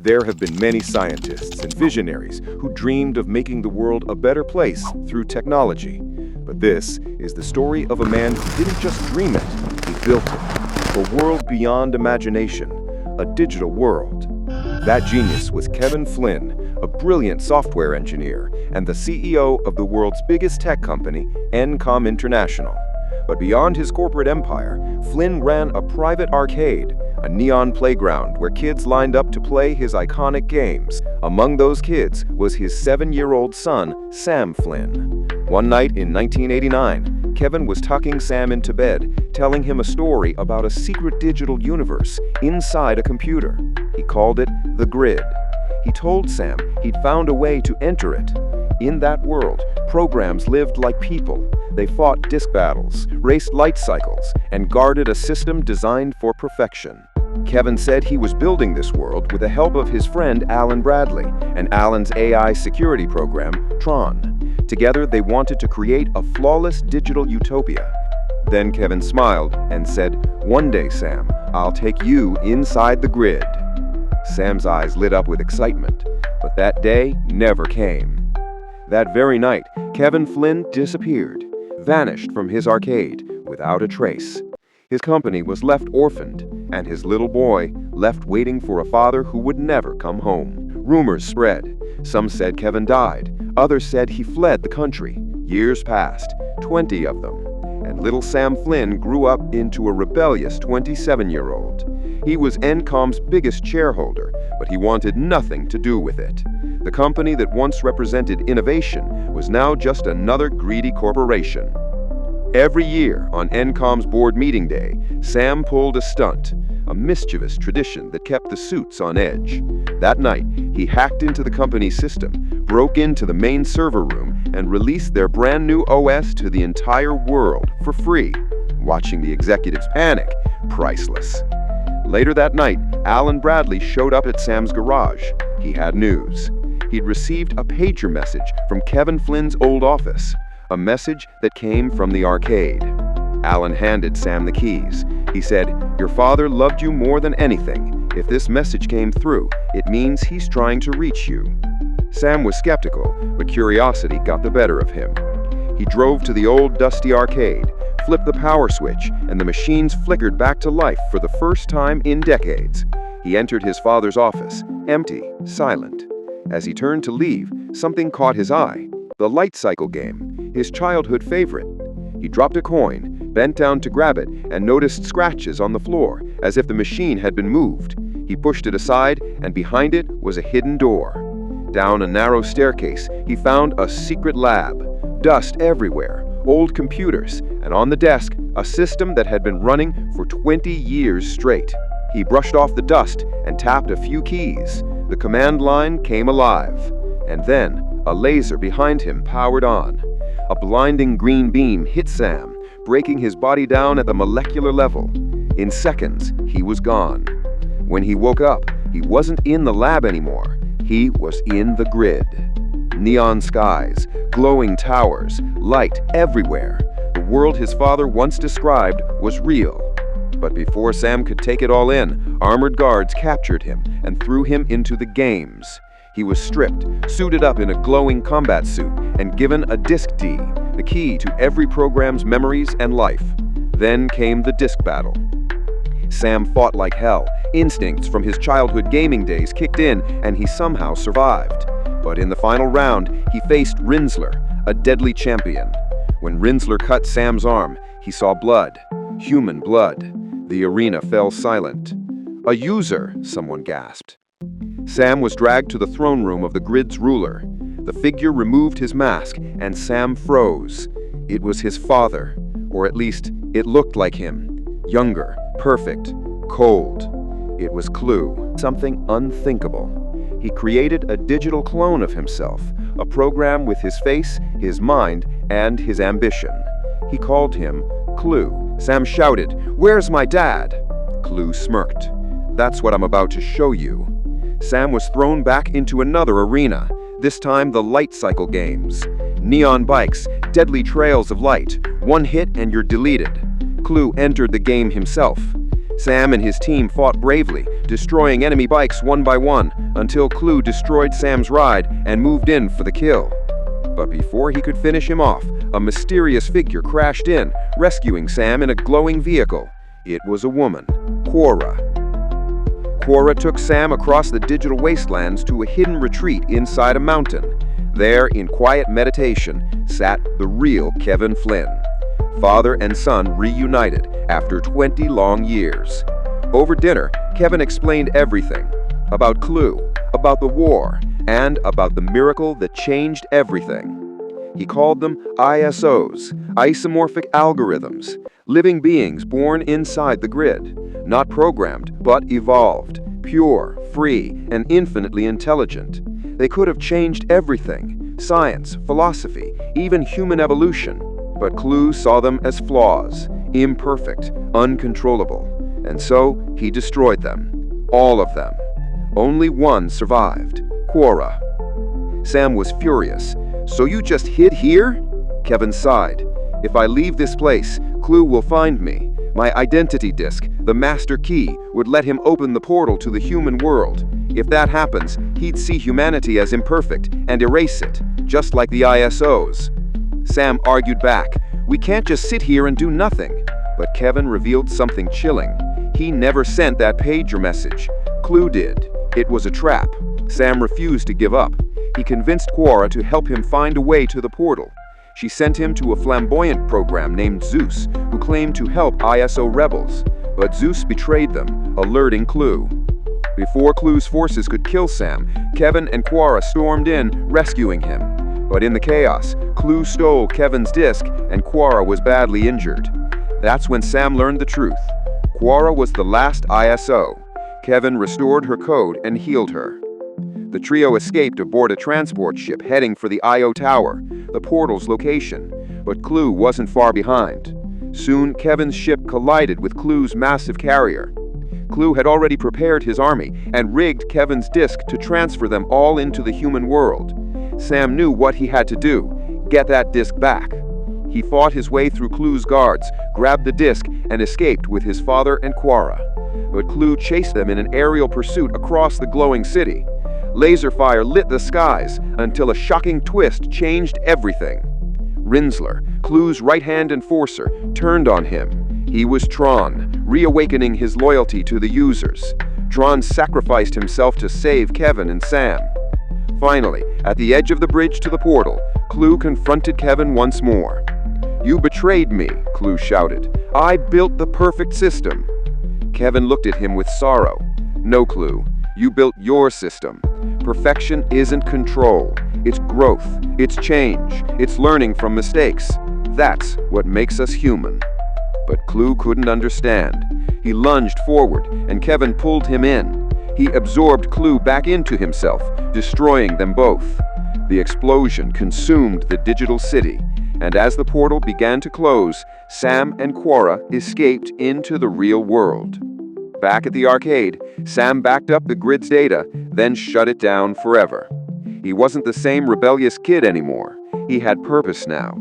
There have been many scientists and visionaries who dreamed of making the world a better place through technology. But this is the story of a man who didn't just dream it, he built it. A world beyond imagination, a digital world. That genius was Kevin Flynn, a brilliant software engineer and the CEO of the world's biggest tech company, Encom International. But beyond his corporate empire, Flynn ran a private arcade, a neon playground where kids lined up to play his iconic games. Among those kids was his 7-year-old son, Sam Flynn. One night in 1989, Kevin was tucking Sam into bed, telling him a story about a secret digital universe inside a computer. He called it the Grid. He told Sam he'd found a way to enter it. In that world, programs lived like people. They fought disk battles, raced light cycles, and guarded a system designed for perfection. Kevin said he was building this world with the help of his friend Alan Bradley and Alan's AI security program, Tron. Together, they wanted to create a flawless digital utopia. Then Kevin smiled and said, "One day, Sam, I'll take you inside the Grid." Sam's eyes lit up with excitement, but that day never came. That very night, Kevin Flynn disappeared, vanished from his arcade without a trace. His company was left orphaned, and his little boy left waiting for a father who would never come home. Rumors spread. Some said Kevin died. Others said he fled the country. Years passed, 20 of them, and little Sam Flynn grew up into a rebellious 27-year-old. He was Encom's biggest shareholder, but he wanted nothing to do with it. The company that once represented innovation was now just another greedy corporation. Every year on Encom's board meeting day, Sam pulled a stunt, a mischievous tradition that kept the suits on edge. That night, he hacked into the company's system, broke into the main server room, and released their brand new OS to the entire world for free. Watching the executives panic, priceless. Later that night, Alan Bradley showed up at Sam's garage. He had news. He'd received a pager message from Kevin Flynn's old office, a message that came from the arcade. Alan handed Sam the keys. He said, "Your father loved you more than anything. If this message came through, it means he's trying to reach you." Sam was skeptical, but curiosity got the better of him. He drove to the old dusty arcade, flipped the power switch, and the machines flickered back to life for the first time in decades. He entered his father's office, empty, silent. As he turned to leave, something caught his eye. The light cycle game, his childhood favorite. He dropped a coin, bent down to grab it, and noticed scratches on the floor, as if the machine had been moved. He pushed it aside, and behind it was a hidden door. Down a narrow staircase, he found a secret lab. Dust everywhere, old computers, and on the desk, a system that had been running for 20 years straight. He brushed off the dust and tapped a few keys. The command line came alive. And then, a laser behind him powered on. A blinding green beam hit Sam, breaking his body down at the molecular level. In seconds, he was gone. When he woke up, he wasn't in the lab anymore. He was in the Grid. Neon skies, glowing towers, light everywhere. The world his father once described was real. But before Sam could take it all in, armored guards captured him and threw him into the games. He was stripped, suited up in a glowing combat suit, and given a disk D, the key to every program's memories and life. Then came the disk battle. Sam fought like hell. Instincts from his childhood gaming days kicked in, and he somehow survived. But in the final round, he faced Rinzler, a deadly champion. When Rinzler cut Sam's arm, he saw blood, human blood. The arena fell silent. "A user," someone gasped. Sam was dragged to the throne room of the Grid's ruler. The figure removed his mask, and Sam froze. It was his father, or at least it looked like him. Younger, perfect, cold. It was Clue, something unthinkable. He created a digital clone of himself, a program with his face, his mind, and his ambition. He called him Clue. Sam shouted, "Where's my dad?" Clue smirked. "That's what I'm about to show you." Sam was thrown back into another arena, this time the light cycle games. Neon bikes, deadly trails of light. One hit and you're deleted. Clue entered the game himself. Sam and his team fought bravely, destroying enemy bikes one by one, until Clue destroyed Sam's ride and moved in for the kill. But before he could finish him off, a mysterious figure crashed in, rescuing Sam in a glowing vehicle. It was a woman, Quora. Quora took Sam across the digital wastelands to a hidden retreat inside a mountain. There, in quiet meditation, sat the real Kevin Flynn. Father and son reunited after 20 long years. Over dinner, Kevin explained everything. About Clue, about the war, and about the miracle that changed everything. He called them ISOs, isomorphic algorithms, living beings born inside the grid, not programmed, but evolved, pure, free, and infinitely intelligent. They could have changed everything, science, philosophy, even human evolution. But Clue saw them as flaws, imperfect, uncontrollable, and so he destroyed them. All of them. Only one survived, Quora. Sam was furious. "So you just hid here?" Kevin sighed. "If I leave this place, Clue will find me. My identity disk, the master key, would let him open the portal to the human world. If that happens, he'd see humanity as imperfect and erase it, just like the ISOs." Sam argued back. "We can't just sit here and do nothing." But Kevin revealed something chilling. He never sent that pager message. Clue did. It was a trap. Sam refused to give up. He convinced Quora to help him find a way to the portal. She sent him to a flamboyant program named Zeus, who claimed to help ISO rebels. But Zeus betrayed them, alerting Clue. Before Clue's forces could kill Sam, Kevin and Quora stormed in, rescuing him. But in the chaos, Clue stole Kevin's disk, and Quora was badly injured. That's when Sam learned the truth. Quora was the last ISO. Kevin restored her code and healed her. The trio escaped aboard a transport ship heading for the IO Tower, the portal's location. But Clue wasn't far behind. Soon, Kevin's ship collided with Clue's massive carrier. Clue had already prepared his army and rigged Kevin's disk to transfer them all into the human world. Sam knew what he had to do: get that disk back. He fought his way through Clue's guards, grabbed the disk, and escaped with his father and Quora. But Clue chased them in an aerial pursuit across the glowing city. Laser fire lit the skies until a shocking twist changed everything. Rinzler, Clue's right-hand enforcer, turned on him. He was Tron, reawakening his loyalty to the users. Tron sacrificed himself to save Kevin and Sam. Finally, at the edge of the bridge to the portal, Clue confronted Kevin once more. "You betrayed me," Clue shouted. "I built the perfect system." Kevin looked at him with sorrow. "No, Clue. You built your system. Perfection isn't control. It's growth. It's change. It's learning from mistakes. That's what makes us human." But Clue couldn't understand. He lunged forward, and Kevin pulled him in. He absorbed Clue back into himself, destroying them both. The explosion consumed the digital city, and as the portal began to close, Sam and Quora escaped into the real world. Back at the arcade, Sam backed up the grid's data, then shut it down forever. He wasn't the same rebellious kid anymore. He had purpose now.